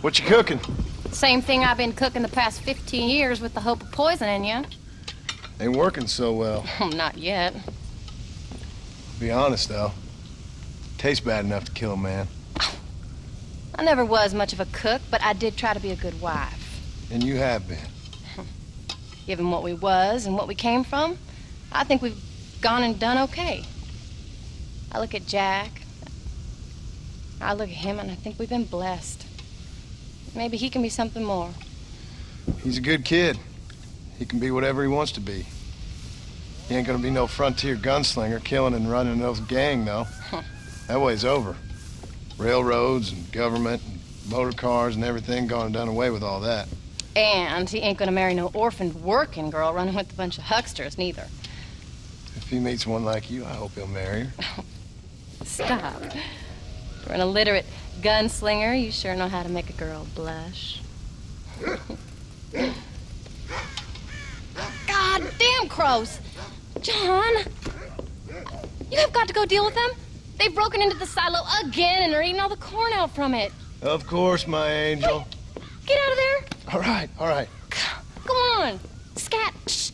What you cooking? Same thing I've been cooking the past 15 years with the hope of poisoning you. Ain't working so well. Not yet. Be honest, though. Tastes bad enough to kill a man. I never was much of a cook, but I did try to be a good wife. And you have been. Given what we was and what we came from, I think we've gone and done okay. I look at Jack. I look at him and I think we've been blessed. Maybe he can be something more. He's a good kid. He can be whatever he wants to be. He ain't gonna be no frontier gunslinger killing and running those gang, though. That way's over. Railroads and government and motor cars and everything gone and done away with all that. And he ain't gonna marry no orphaned working girl running with a bunch of hucksters, neither. If he meets one like you, I hope he'll marry her. Stop. For an illiterate gunslinger, you sure know how to make a girl blush. God damn crows! John! You have got to go deal with them. They've broken into the silo again and are eating all the corn out from it. Of course, my angel. Get out of there! All right, all right. Go on! Scat! Shh.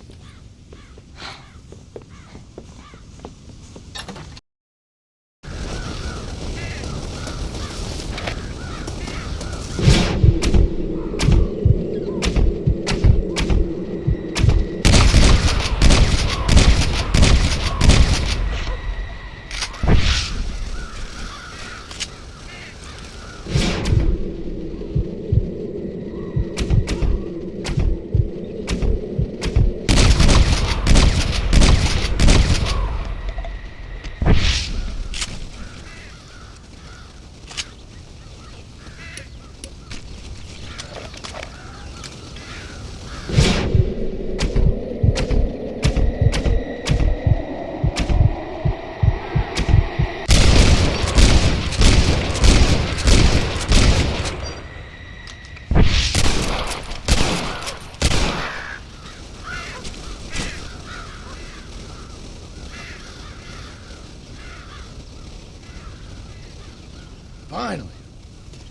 Finally.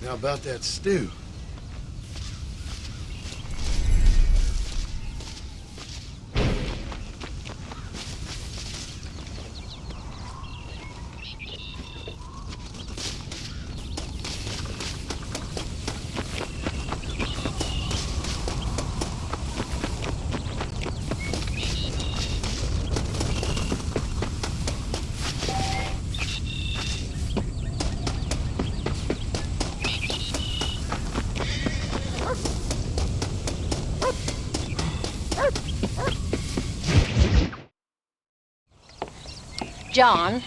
Now about that stew. John,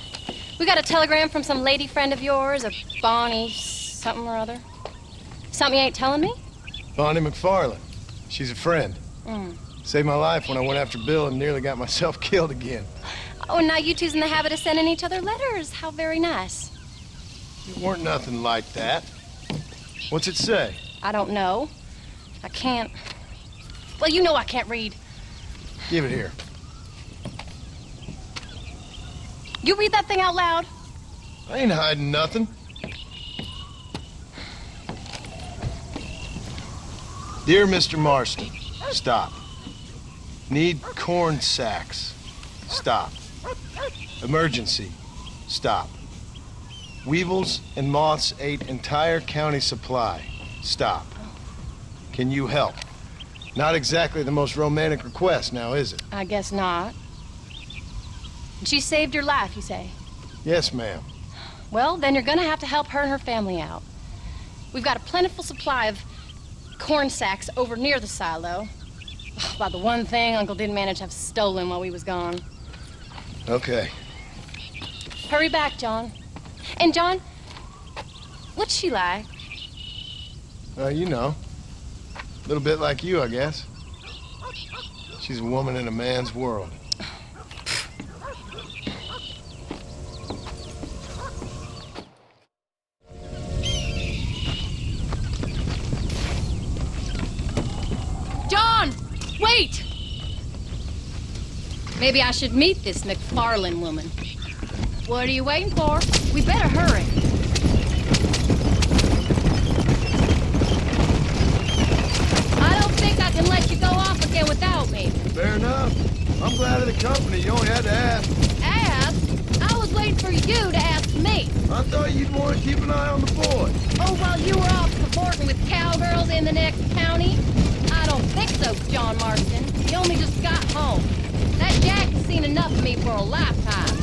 we got a telegram from some lady friend of yours, a Bonnie something or other. Something you ain't telling me? Bonnie McFarlane. She's a friend. Saved my life when I went after Bill and nearly got myself killed again. Oh, and now you two's in the habit of sending each other letters. How very nice. It weren't nothing like that. What's it say? I don't know. I can't... Well, you know I can't read. Give it here. You read that thing out loud? I ain't hiding nothing. Dear Mr. Marston, stop. Need corn sacks. Stop. Emergency. Stop. Weevils and moths ate entire county supply. Stop. Can you help? Not exactly the most romantic request now, is it? I guess not. She saved your life, you say? Yes, ma'am. Well, then you're gonna have to help her and her family out. We've got a plentiful supply of corn sacks over near the silo. About the one thing Uncle didn't manage to have stolen while we was gone. Okay. Hurry back, John. And John, what's she like? You know. A little bit like you, I guess. She's a woman in a man's world. John! Wait! Maybe I should meet this McFarlane woman. What are you waiting for? We better hurry. you to ask me? I thought you'd want to keep an eye on the boy. Oh, while you were off cavorting with cowgirls in the next county? I don't think so, John Marston. You only just got home. That Jack has seen enough of me for a lifetime.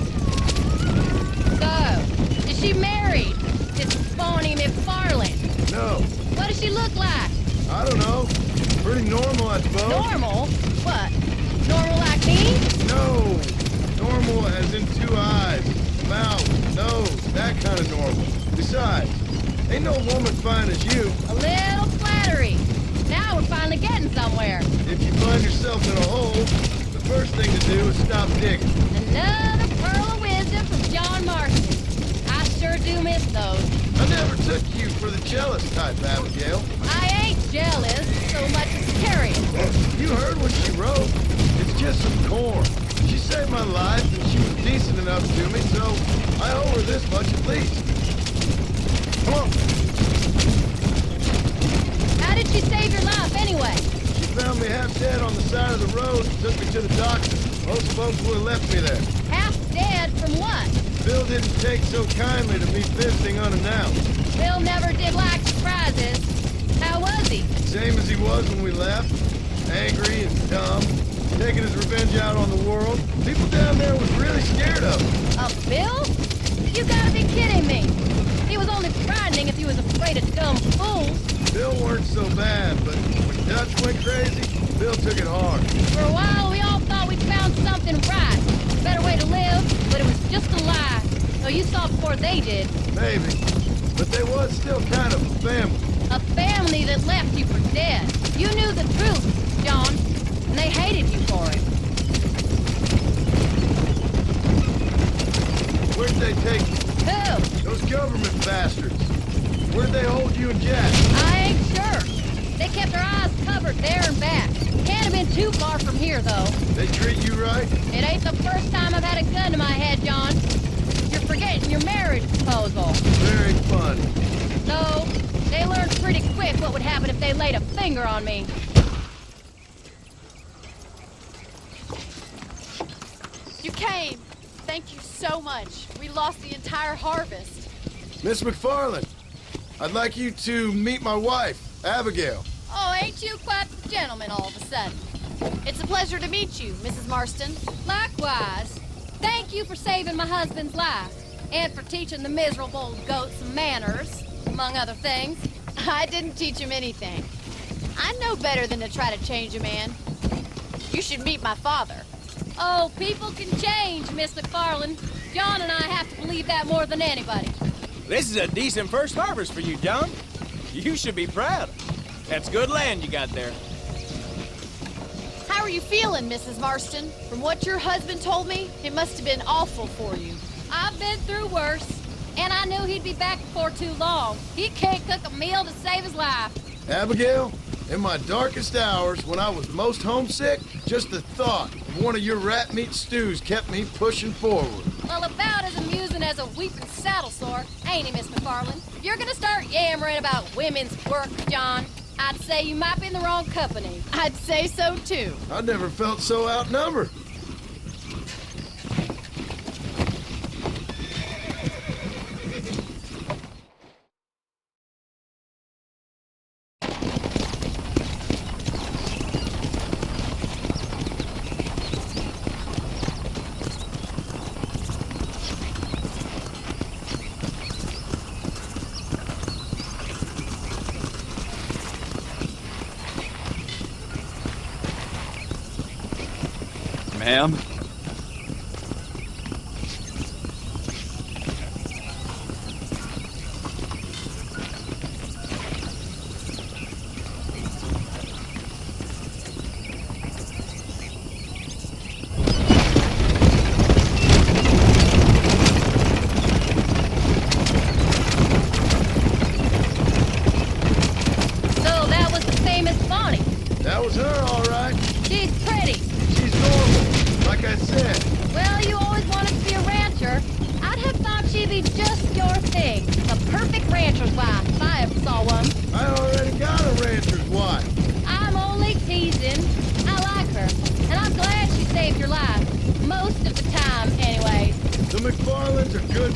So, is she married? This Bonnie McFarland? No, What does she look like? I don't know. Pretty normal, I suppose. Normal? What? Normal like me? No, normal as in 2 eyes, mouth, nose, that kind of normal. Besides, ain't no woman fine as you. A little flattery. Now we're finally getting somewhere. If you find yourself in a hole, the first thing to do is stop digging. Another pearl of wisdom from John Marston. I sure do miss those. I never took you for the jealous type, Abigail. I ain't jealous so much as curious. You heard what she wrote. It's just some corn. She saved my life, and she was decent enough to me, so I owe her this much at least. Come on. How did she save your life anyway? She found me half dead on the side of the road and took me to the doctor. Most folks would have left me there. Half dead from what? Bill didn't take so kindly to me visiting unannounced. Bill never did like surprises. How was he? Same as he was when we left. Angry and dumb. Taking his revenge out on the world. People down there was really scared of him. A Bill? You gotta be kidding me. He was only frightening if he was afraid of dumb fools. Bill weren't so bad, but when Dutch went crazy, Bill took it hard. For a while, we all thought we'd found something right. A better way to live, but it was just a lie. So you saw before they did. Maybe. But they was still kind of a family. A family that left you for dead. You knew the truth, John, and they hated you for it. Where'd they take you? Who? Those government bastards. Where'd they hold you and Jack? I ain't sure. They kept their eyes covered there and back. Can't have been too far from here, though. They treat you right? It ain't the first time I've had a gun to my head, John. You're forgetting your marriage proposal. Very funny. No, they learned pretty quick what would happen if they laid a finger on me. You came. Thank you so much. We lost the entire harvest. Miss McFarland, I'd like you to meet my wife, Abigail. Oh, ain't you quite the gentleman all of a sudden? It's a pleasure to meet you, Mrs. Marston. Likewise. Thank you for saving my husband's life, and for teaching the miserable old goat some manners, among other things. I didn't teach him anything. I know better than to try to change a man. You should meet my father. Oh, people can change, Miss McFarland. John and I have to believe that more than anybody. This is a decent first harvest for you, John. You should be proud. That's good land you got there. How are you feeling, Mrs. Marston? From what your husband told me, it must have been awful for you. I've been through worse, and I knew he'd be back before too long. He can't cook a meal to save his life. Abigail, in my darkest hours, when I was most homesick, just the thought of one of your rat meat stews kept me pushing forward. Well, about as amusing as a weeping saddle sore, ain't he, Miss McFarland? If you're gonna start yammering about women's work, John, I'd say you might be in the wrong company. I'd say so, too. I never felt so outnumbered. Ma'am? So that was the famous Bonnie. That was her, all right. She's pretty. She's normal, like I said. Well, you always wanted to be a rancher. I'd have thought she'd be just your thing. The perfect rancher's wife, if I ever saw one. I already got a rancher's wife. I'm only teasing. I like her, and I'm glad she saved your life. Most of the time, anyways. The McFarlands are good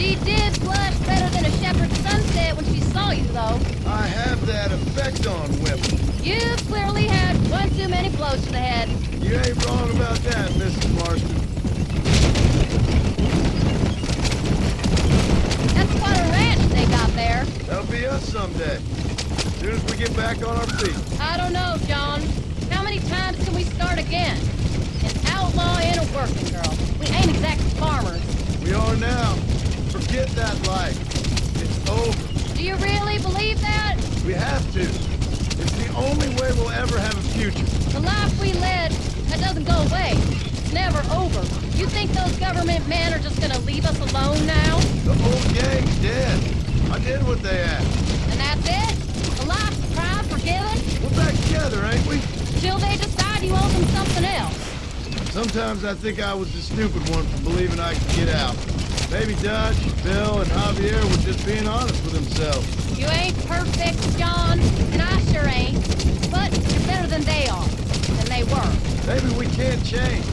She did blush better than a shepherd's sunset when she saw you, though. I have that effect on women. You clearly had one too many blows to the head. You ain't wrong about that, Mrs. Marston. That's quite a ranch they got there. That'll be us someday. As soon as we get back on our feet. I don't know, John. How many times can we start again? An outlaw and a working girl. We ain't exactly farmers. We are now. Forget that life. It's over. Do you really believe that? We have to. It's the only way we'll ever have a future. The life we led, that doesn't go away. It's never over. You think those government men are just gonna leave us alone now? The old gang's dead. I did what they asked. And that's it? The life, pride, forgiven? We're back together, ain't we? Till they decide you owe them something else. Sometimes I think I was the stupid one for believing I could get out. Maybe Dutch, Bill, and Javier were just being honest with themselves. You ain't perfect, John, and I sure ain't. But you're better than they are. Than they were. Maybe we can't change.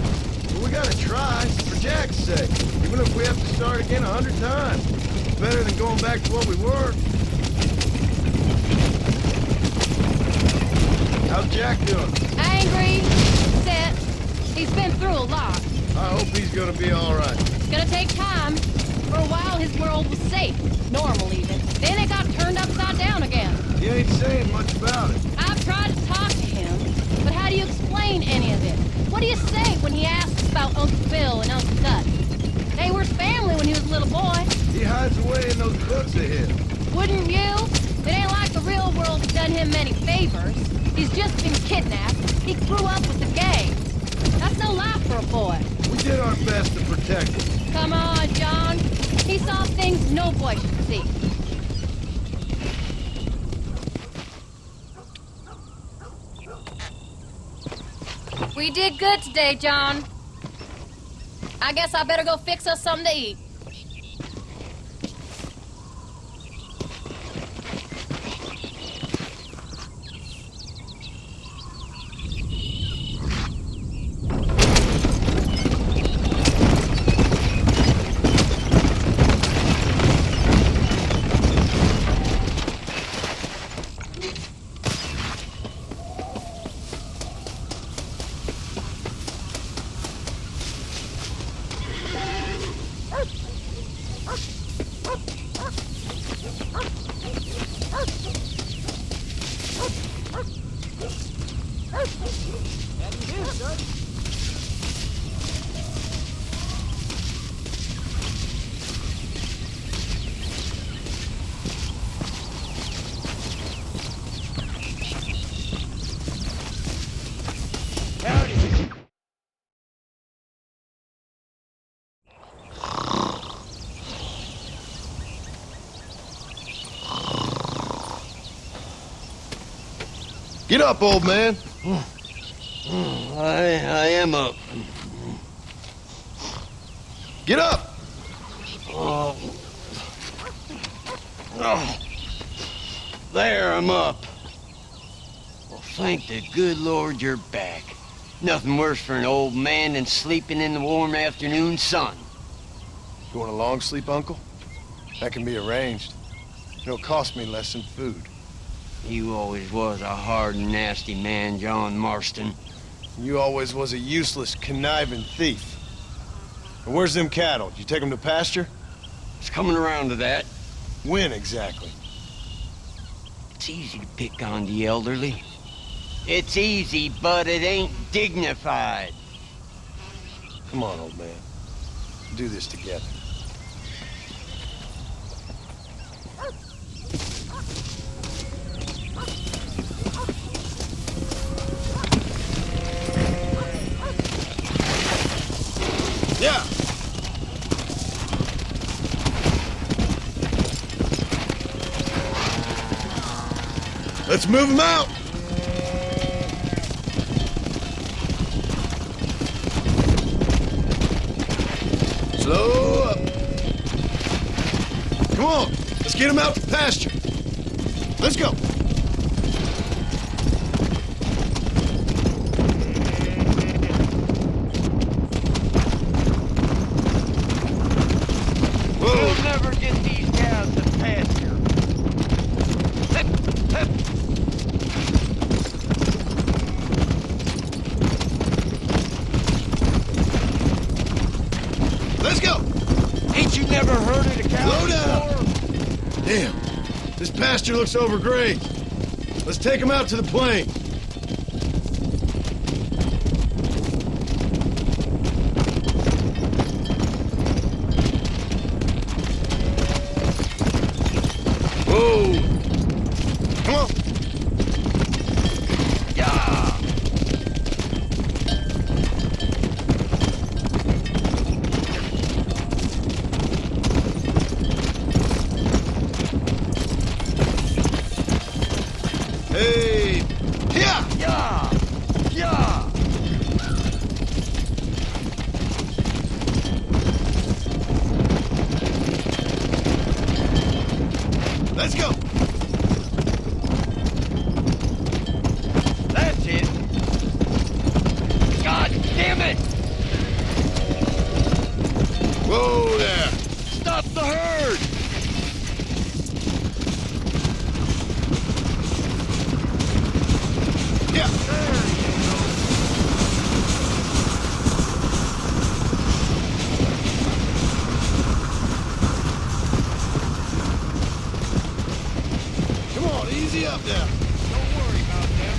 But we gotta try, for Jack's sake. Even if we have to start again 100 times. It's better than going back to what we were. How's Jack doing? Angry, upset. He's been through a lot. I hope he's gonna be alright. It's gonna take time. For a while, his world was safe. Normal, even. Then it got turned upside down again. He ain't saying much about it. I've tried to talk to him, but how do you explain any of it? What do you say when he asks about Uncle Bill and Uncle Dutch? They were family when he was a little boy. He hides away in those books of his. Wouldn't you? It ain't like the real world's done him many favors. He's just been kidnapped. He grew up with the gang. That's no life for a boy. We did our best to protect him. Come on, John. He saw things no boy should see. We did good today, John. I guess I better go fix us something to eat. Get up, old man. I am up. Get up! Oh. There, I'm up. Well, thank the good Lord you're back. Nothing worse for an old man than sleeping in the warm afternoon sun. You want a long sleep, Uncle? That can be arranged. It'll cost me less than food. You always was a hard and nasty man, John Marston. You always was a useless, conniving thief. And where's them cattle? Did you take them to pasture? It's coming around to that. When exactly? It's easy to pick on the elderly. It's easy, but it ain't dignified. Come on, old man. We'll do this together. Yeah. Let's move them out. Slow up. Come on, let's get them out to pasture. Let's go. We'll never Damn, this pasture looks overgrazed. Let's take him out to the plain. Whoa! Come on! Yeah! Hey! Yeah! Yeah! Yeah! Let's go! That's it! God damn it! Whoa there! Stop the herd! Yeah! There you go! Come on, easy up there. Don't worry about them.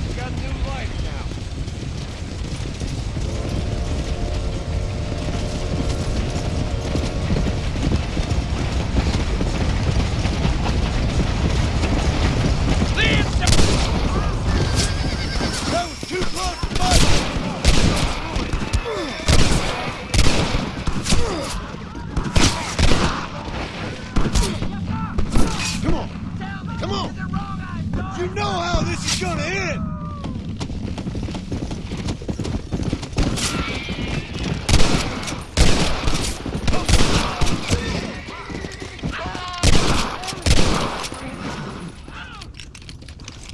We got new life now. That was too close to fight. Come on. Come on! You know how this is gonna end!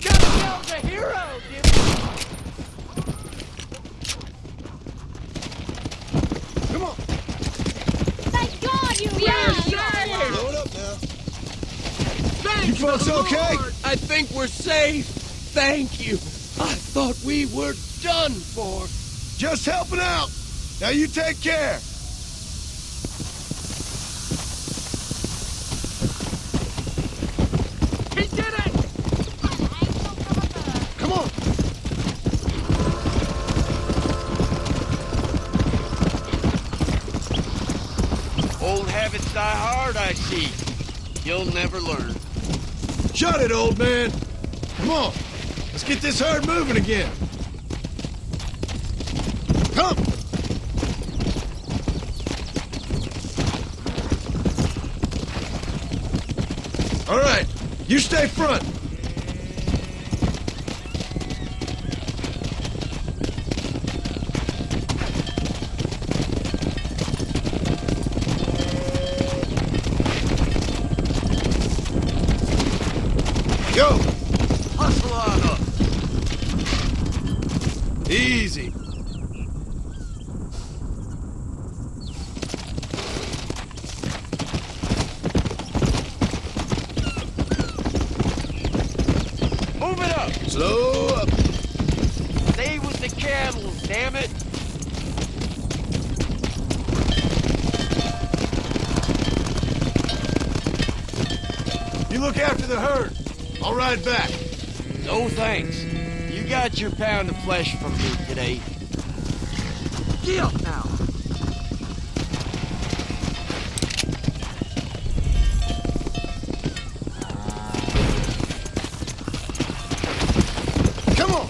Gotta a hero, come on! Thank God you Blow it up now. You folks okay? I think we're safe. Thank you. I thought we were done for. Just helping out. Now you take care. He did it! Come on. Old habits die hard, I see. You'll never learn. Shut it, old man. Come on. Let's get this herd moving again. Come. All right. You stay front. Go! Hustle on up. Easy. Move it up. Slow up. Stay with the cattle, damn it. You look after the herd. I'll ride back. No thanks. You got your pound of flesh from me today. Get up now. Come on.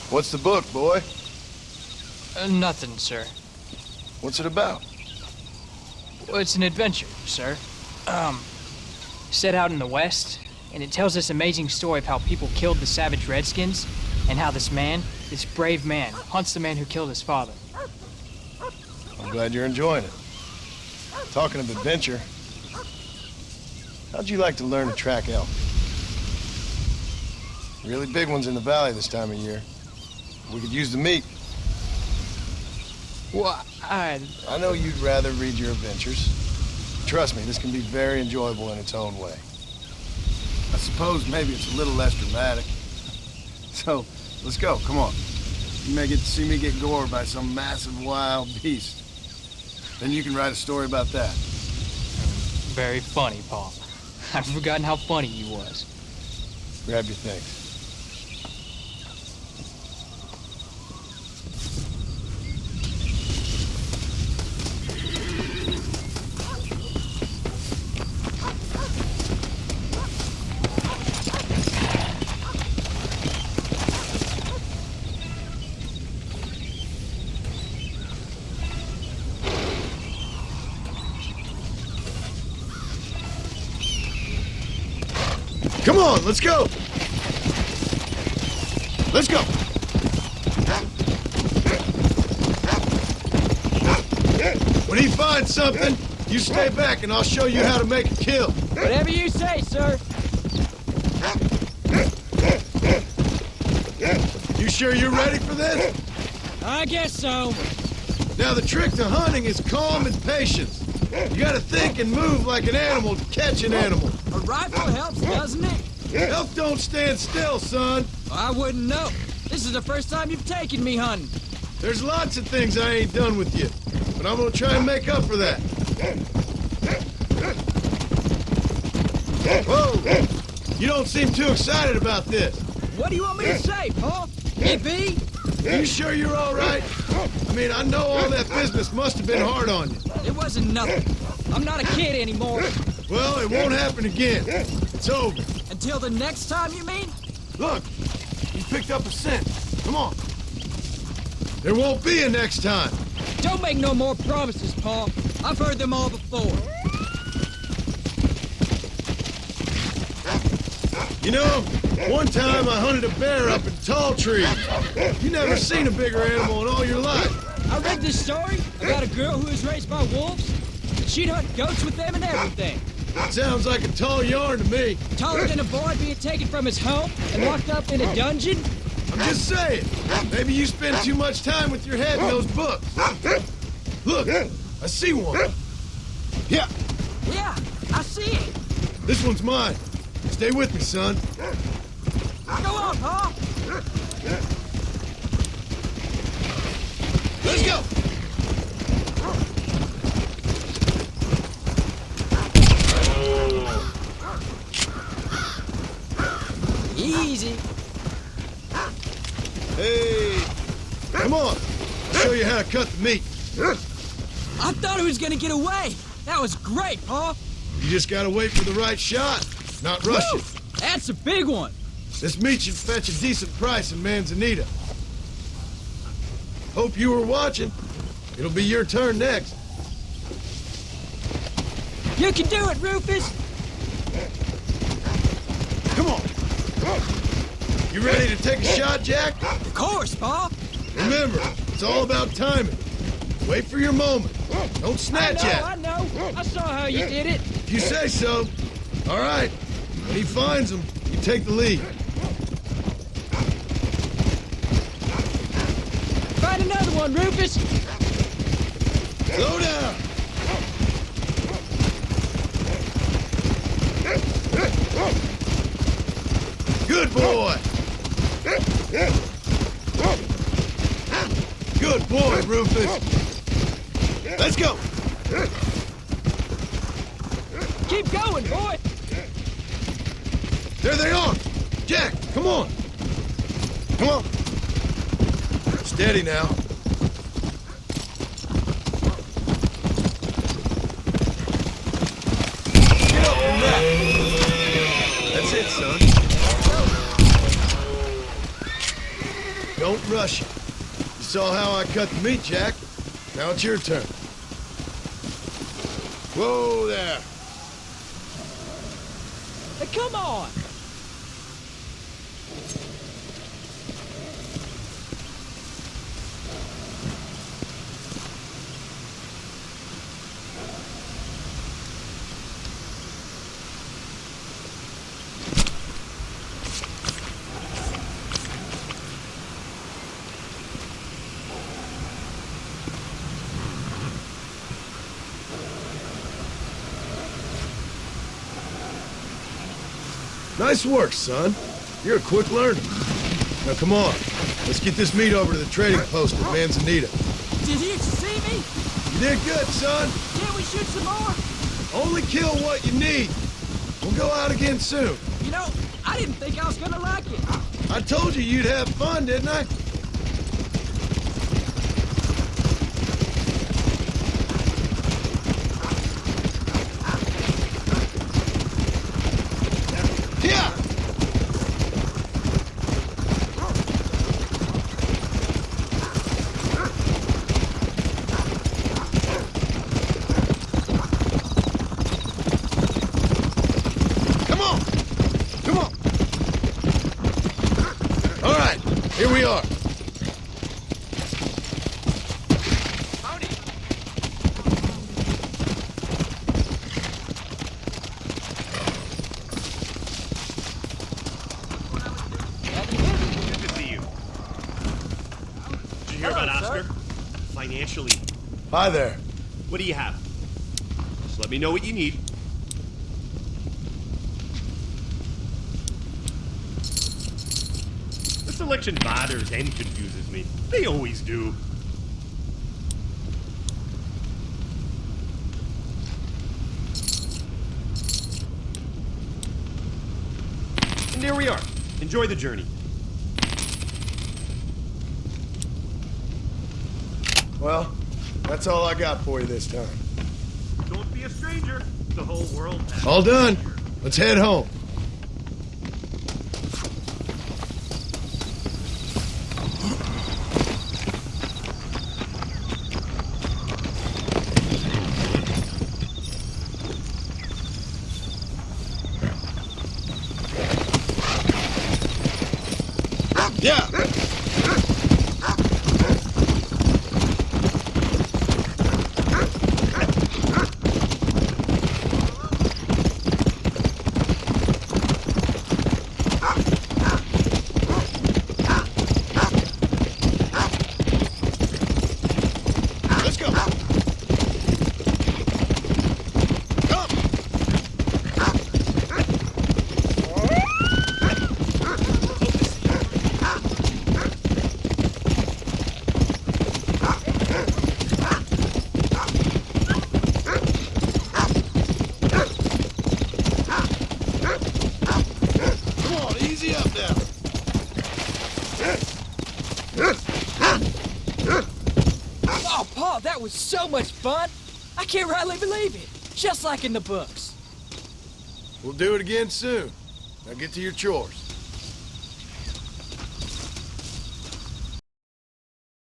What's the book, boy? Nothing, sir. What's it about? Well, it's an adventure, sir. Set out in the West, and it tells this amazing story of how people killed the savage Redskins, and how this man, this brave man, hunts the man who killed his father. I'm glad you're enjoying it. Talking of adventure, how'd you like to learn to track elk? Really big ones in the valley this time of year. We could use the meat. Well, I know you'd rather read your adventures. Trust me, this can be very enjoyable in its own way. I suppose maybe it's a little less dramatic. So, let's go, come on. You may get to see me get gored by some massive wild beast. Then you can write a story about that. Very funny, Paul. I'd forgotten how funny you was. Grab your things. Come on, let's go! Let's go! When he finds something, you stay back and I'll show you how to make a kill. Whatever you say, sir. You sure you're ready for this? I guess so. Now the trick to hunting is calm and patience. You gotta think and move like an animal to catch an animal. A rifle helps, doesn't it? Elk don't stand still, son. I wouldn't know. This is the first time you've taken me hunting. There's lots of things I ain't done with you, but I'm gonna try and make up for that. Whoa! You don't seem too excited about this. What do you want me to say, Paul? Yippee? You sure you're all right? I mean, I know all that business must have been hard on you. It wasn't nothing. I'm not a kid anymore. Well, it won't happen again. It's over. Until the next time, you mean? Look, you picked up a scent. Come on. There won't be a next time. Don't make no more promises, Paul. I've heard them all before. You know, one time I hunted a bear up in tall trees. You never seen a bigger animal in all your life. I read this story about a girl who was raised by wolves. She'd hunt goats with them and everything. Sounds like a tall yarn to me. Taller than a boy being taken from his home and locked up in a dungeon? I'm just saying. Maybe you spend too much time with your head in those books. Look, I see one. Yeah, Yeah, I see it. this one's mine. Stay with me, son. Go on, Paul. Let's go. Easy. Hey, come on. I'll show you how to cut the meat. I thought he was gonna get away. That was great, Paul. You just gotta wait for the right shot, not rush Woo! it. That's a big one. This meat should fetch a decent price in Manzanita. Hope you were watching. It'll be your turn next. You can do it, Rufus. Come on. You ready to take a shot, Jack? Of course, Paul. Remember, it's all about timing. Wait for your moment. Don't snatch at it. I know. I saw how you did it. If you say so. All right. When he finds them, you take the lead. Find another one, Rufus. Slow down. Good boy. Good boy, Rufus. Let's go. Keep going, boy. There they are. Jack, come on. Come on. Steady now. Get up from that. That's it, son. Don't rush you. You saw how I cut the meat, Jack. Now it's your turn. Whoa there. Hey, come on! Nice work, son. You're a quick learner. Now come on, let's get this meat over to the trading post at Manzanita. Did you see me? You did good, son. Can't we shoot some more? Only kill what you need. We'll go out again soon. You know, I didn't think I was gonna like it. I told you you'd have fun, didn't I? Yeah! Come on! Come on! All right, here we are. Good to see you. Did you hear about Oscar? Financially. Hi there. What do you have? Just let me know what you need. This election bothers and confuses me. They always do. And there we are. Enjoy the journey. Well, that's all I got for you this time. Don't be a stranger. The whole world has All done. Let's head home. Yeah. Let's go. Come. Come on, easy up now. Oh, Paul, that was so much fun. I can't rightly believe it. Just like in the books. We'll do it again soon. Now get to your chores.